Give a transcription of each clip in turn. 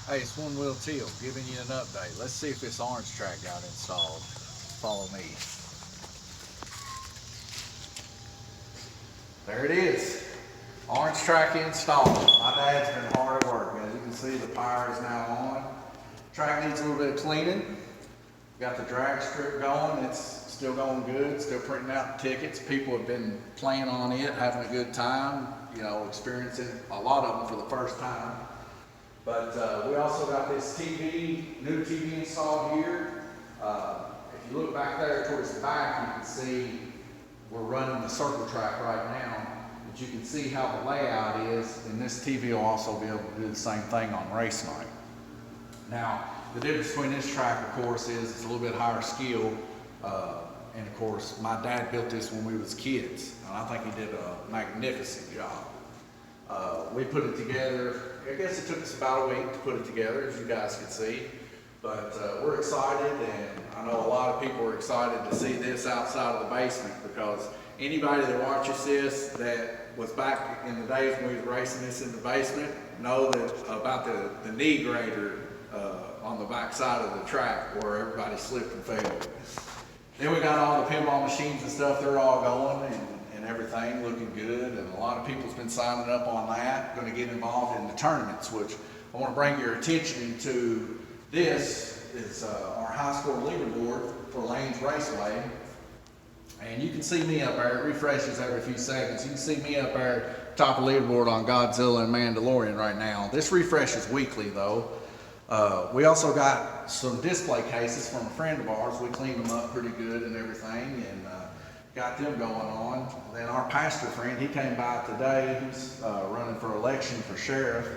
Hey, it's One Wheel Teal giving you an update. Let's see if this orange track got installed. Follow me. There it is. Orange track installed. My dad's been hard at work. As you can see, the power is now on. Track needs a little bit of cleaning. Got the drag strip going. It's still going good. Still printing out tickets. People have been playing on it, having a good time. Experiencing a lot of them for the first time. But we also got this new TV installed here. If you look back there towards the back, you can see we're running the circle track right now. But you can see how the layout is, and this TV will also be able to do the same thing on race night. Now, the difference between this track, of course, is it's a little bit higher skill. And of course, my dad built this when we was kids, and I think he did a magnificent job. We put it together. I guess it took us about a week to put it together, as you guys can see. But we're excited, and I know a lot of people are excited to see this outside of the basement, because anybody that watches this that was back in the days when we was racing this in the basement know that about the knee grader on the back side of the track where everybody slipped and fell. Then we got all the pinball machines and stuff. They're all going and everything looking good, and a lot of people's been signing up on that, going to get involved in the tournaments, which I want to bring your attention to. This is our high score leaderboard for Lanes Raceway, and you can see me up there. It refreshes every few seconds. You can see me up there top of the leaderboard on Godzilla and Mandalorian right now. This refreshes weekly though. We also got some display cases from a friend of ours. We cleaned them up pretty good and everything, and got them going on. Then our pastor friend, he came by today. He's running for election for sheriff,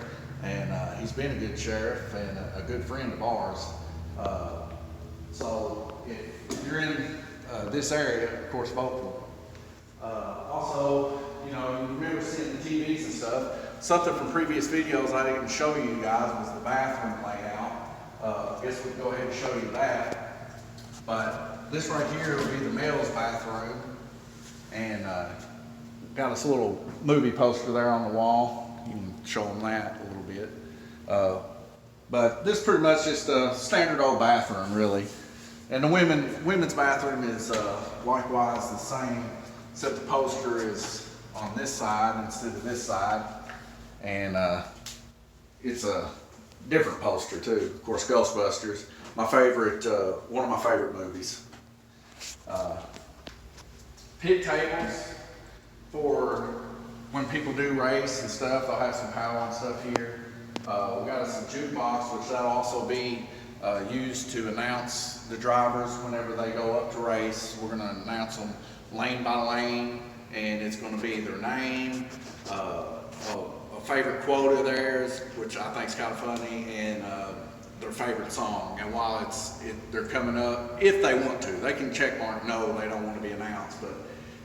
and he's been a good sheriff and a good friend of ours. So if you're in this area, of course, vote for him. Also, you remember seeing the TVs and stuff. Something from previous videos I didn't show you guys was the bathroom layout. I guess we can go ahead and show you that. But this right here will be the male's bathroom. And got this little movie poster there on the wall. You can show them that a little bit. But this is pretty much just a standard old bathroom, really. And the women's bathroom is likewise the same, except the poster is on this side instead of this side. And it's a different poster too. Of course, Ghostbusters, my favorite, one of my favorite movies. Pit tables for when people do race and stuff. They'll have some power and stuff here. We got us a jukebox, which that'll also be used to announce the drivers whenever they go up to race. We're going to announce them lane by lane, and it's going to be their name, a favorite quote of theirs, which I think is kind of funny, and their favorite song. And while they're coming up, if they want to, they can check mark no, they don't want to be announced, but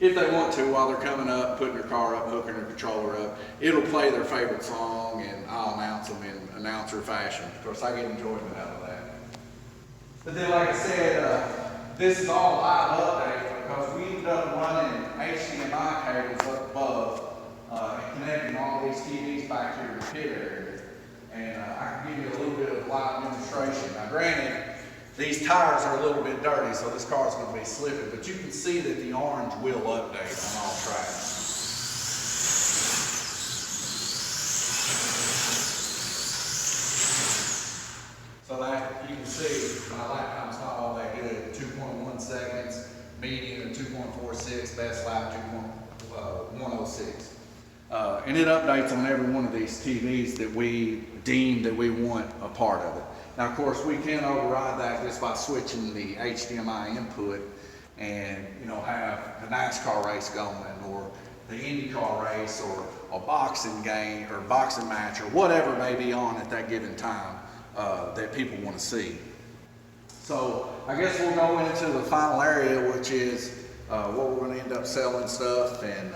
if they want to, while they're coming up, putting their car up, hooking their controller up, it'll play their favorite song, and I'll announce them in announcer fashion. Of course, I get enjoyment out of that. But then, like I said, this is all live update, because we ended up running HDMI cables up above and connecting all these TVs back here in the pit area. And I can give you a little bit of live demonstration. Now, granted, these tires are a little bit dirty, so this car is going to be slipping, but you can see that the orange will update on all tracks. So that you can see my lap time's not all that good. 2.1 seconds, median 2.46, best lap 2.106. And it updates on every one of these TVs that we deem that we want a part of it. Now, of course, we can override that just by switching the HDMI input and, have the NASCAR race going, or the IndyCar race, or a boxing game, or boxing match, or whatever may be on at that given time that people want to see. So, I guess we'll go into the final area, which is what we're going to end up selling stuff, and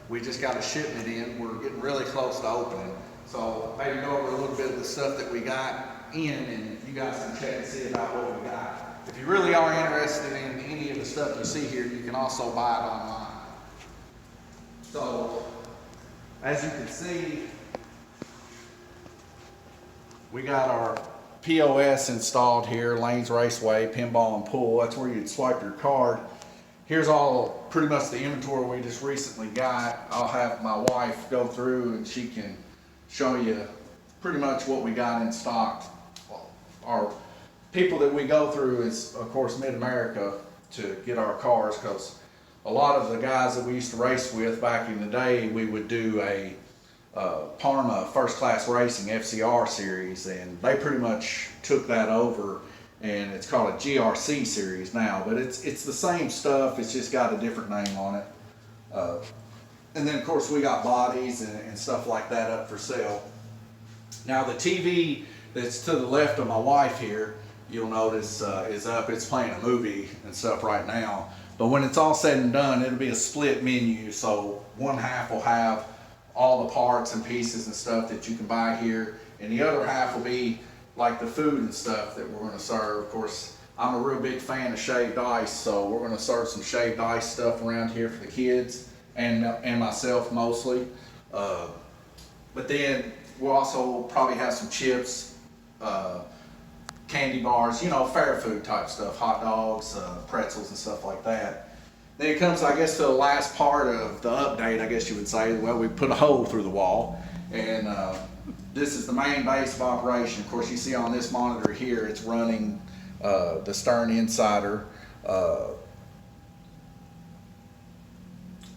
we just got a shipment in. We're getting really close to opening. So, maybe go over a little bit of the stuff that we got in, and you guys can check and see about what we got. If you really are interested in any of the stuff you see here, you can also buy it online. So, as you can see, we got our POS installed here, Lanes Raceway, Pinball and Pool. That's where you'd swipe your card. Here's all pretty much the inventory we just recently got. I'll have my wife go through and she can show you pretty much what we got in stock. Our people that we go through is, of course, Mid-America to get our cars, because a lot of the guys that we used to race with back in the day, we would do a Parma First Class Racing FCR series, and they pretty much took that over, and it's called a GRC series now, but it's the same stuff, it's just got a different name on it. And then of course we got bodies and stuff like that up for sale. Now the TV that's to the left of my wife here, you'll notice is up, it's playing a movie and stuff right now. But when it's all said and done, it'll be a split menu, so one half will have all the parts and pieces and stuff that you can buy here, and the other half will be like the food and stuff that we're going to serve. Of course, I'm a real big fan of shaved ice, so we're going to serve some shaved ice stuff around here for the kids and myself mostly. But then we'll also probably have some chips, candy bars, you know, fair food type stuff, hot dogs, pretzels and stuff like that. Then it comes, I guess, to the last part of the update, I guess you would say. Well, we put a hole through the wall, and this is the main base of operation. Of course, you see on this monitor here, it's running the Stern Insider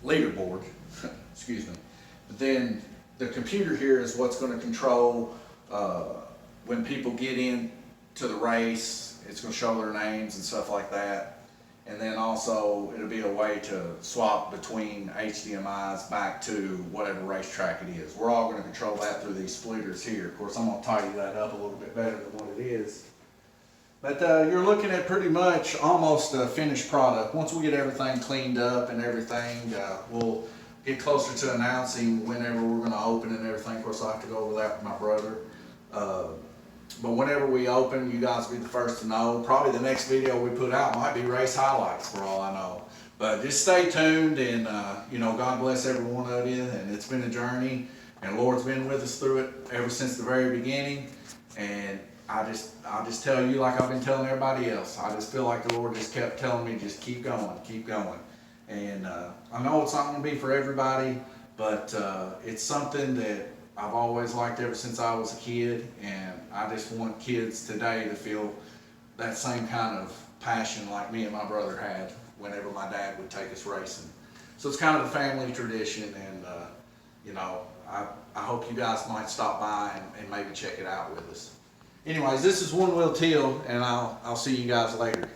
leaderboard, excuse me. But then the computer here is what's going to control when people get in to the race. It's going to show their names and stuff like that. And then also it'll be a way to swap between HDMIs back to whatever racetrack it is. We're all going to control that through these splitters here. Of course, I'm going to tidy that up a little bit better than what it is. But you're looking at pretty much almost a finished product. Once we get everything cleaned up and everything, we'll get closer to announcing whenever we're going to open and everything. Of course, I'll have to go over that with my brother. But whenever we open, you guys will be the first to know. Probably the next video we put out might be race highlights for all I know. But just stay tuned, and you know, God bless every one of you. And it's been a journey, and the Lord's been with us through it ever since the very beginning. And I'll just tell you like I've been telling everybody else. I just feel like the Lord just kept telling me, just keep going, keep going. And I know it's not going to be for everybody, but it's something that I've always liked ever since I was a kid, and I just want kids today to feel that same kind of passion like me and my brother had whenever my dad would take us racing. So it's kind of a family tradition, and you know, I hope you guys might stop by and maybe check it out with us. Anyways, this is One Wheel Teal, and I'll see you guys later.